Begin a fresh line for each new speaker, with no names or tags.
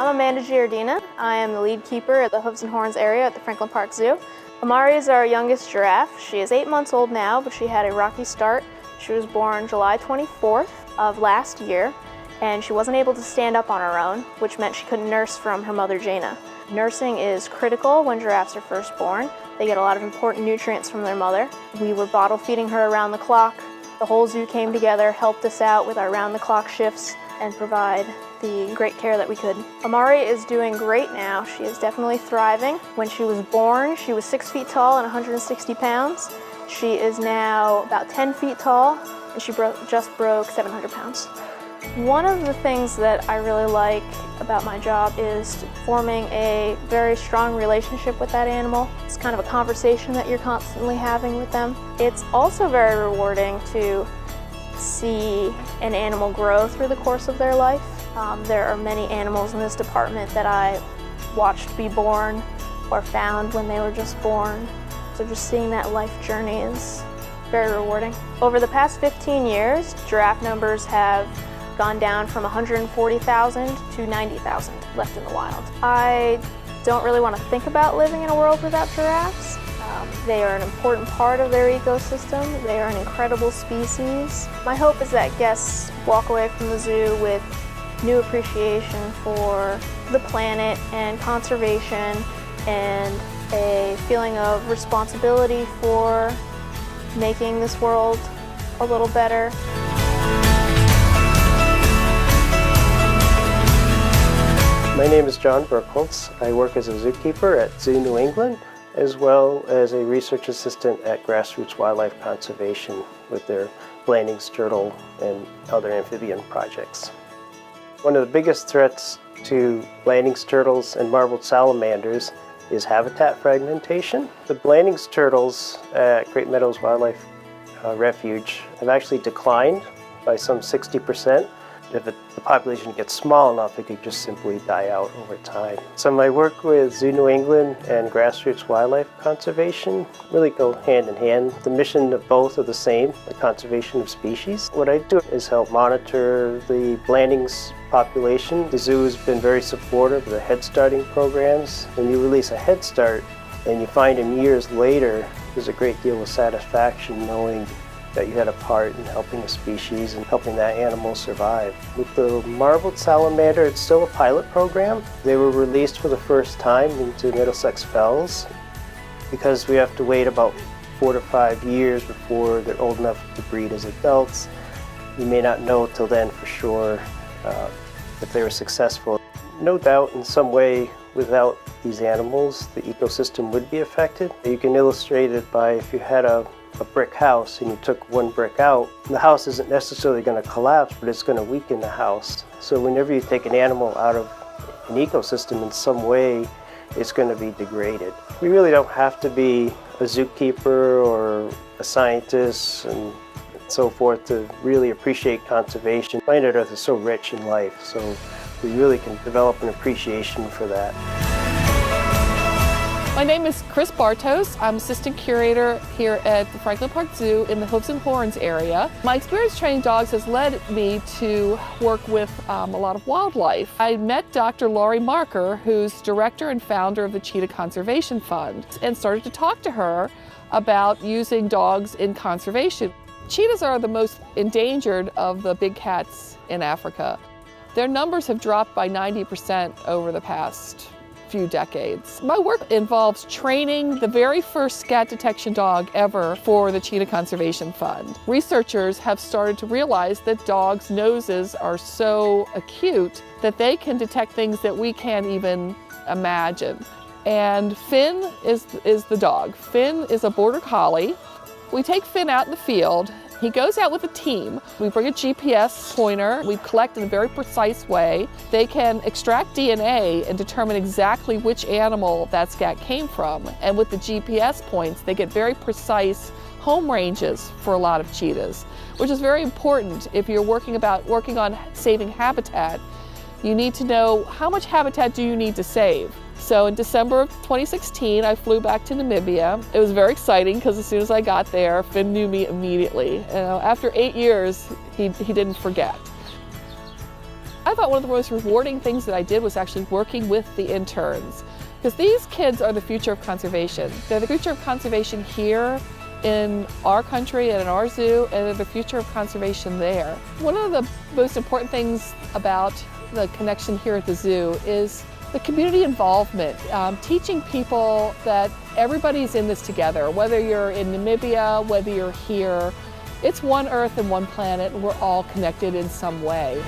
I'm Amanda Giardina. I am the lead keeper at the Hooves and Horns area at the Franklin Park Zoo. Amari is our youngest giraffe. She is 8 months old now, but she had a rocky start. She was born July 24th of last year, and she wasn't able to stand up on her own, which meant she couldn't nurse from her mother, Jaina. Nursing is critical when giraffes are first born. They get a lot of important nutrients from their mother. We were bottle feeding her around the clock. The whole zoo came together, helped us out with our round-the-clock shifts, and provide the great care that we could. Amari is doing great now. She is definitely thriving. When she was born, she was 6 feet tall and 160 pounds. She is now about 10 feet tall, and she just broke 700 pounds. One of the things that I really like about my job is forming a very strong relationship with that animal. It's kind of a conversation that you're constantly having with them. It's also very rewarding to see an animal grow through the course of their life. There are many animals in this department that I watched be born or found when they were just born. So just seeing that life journey is very rewarding. Over the past 15 years, giraffe numbers have gone down from 140,000 to 90,000 left in the wild. I don't really want to think about living in a world without giraffes. They are an important part of their ecosystem. They are an incredible species. My hope is that guests walk away from the zoo with new appreciation for the planet and conservation and a feeling of responsibility for making this world a little better.
My name is John Brooke Holtz. I work as a zookeeper at Zoo New England, as well as a research assistant at Grassroots Wildlife Conservation with their Blanding's turtle and other amphibian projects. One of the biggest threats to Blanding's turtles and marbled salamanders is habitat fragmentation. The Blanding's turtles at Great Meadows Wildlife Refuge have actually declined by some 60%. If the population gets small enough, it could just simply die out over time. So my work with Zoo New England and Grassroots Wildlife Conservation really go hand in hand. The mission of both are the same, the conservation of species. What I do is help monitor the Blanding's population. The zoo has been very supportive of the head starting programs. When you release a head start and you find them years later, there's a great deal of satisfaction knowing that you had a part in helping a species and helping that animal survive. With the marbled salamander, it's still a pilot program. They were released for the first time into Middlesex Fells because we have to wait about 4 to 5 years before they're old enough to breed as adults. You may not know till then for sure if they were successful. No doubt in some way without these animals, the ecosystem would be affected. You can illustrate it by if you had a brick house and you took one brick out, the house isn't necessarily going to collapse, but it's going to weaken the house. So whenever you take an animal out of an ecosystem in some way, it's going to be degraded. We really don't have to be a zookeeper or a scientist and so forth to really appreciate conservation. Planet Earth is so rich in life, so we really can develop an appreciation for that.
My name is Chris Bartos. I'm assistant curator here at the Franklin Park Zoo in the Hooves and Horns area. My experience training dogs has led me to work with a lot of wildlife. I met Dr. Laurie Marker, who's director and founder of the Cheetah Conservation Fund, and started to talk to her about using dogs in conservation. Cheetahs are the most endangered of the big cats in Africa. Their numbers have dropped by 90% over the past few decades. My work involves training the very first scat detection dog ever for the Cheetah Conservation Fund. Researchers have started to realize that dogs' noses are so acute that they can detect things that we can't even imagine. And Finn is the dog. Finn is a border collie. We take Finn out in the field. He goes out with a team. We bring a GPS pointer. We collect in a very precise way. They can extract DNA and determine exactly which animal that scat came from. And with the GPS points, they get very precise home ranges for a lot of cheetahs, which is very important if you're working on saving habitat. You need to know how much habitat do you need to save. So in December of 2016, I flew back to Namibia. It was very exciting because as soon as I got there, Finn knew me immediately. After 8 years, he didn't forget. I thought one of the most rewarding things that I did was actually working with the interns, because these kids are the future of conservation. They're the future of conservation here in our country and in our zoo, and they're the future of conservation there. One of the most important things about the connection here at the zoo is the community involvement, teaching people that everybody's in this together, whether you're in Namibia, whether you're here. It's one Earth and one planet, and we're all connected in some way.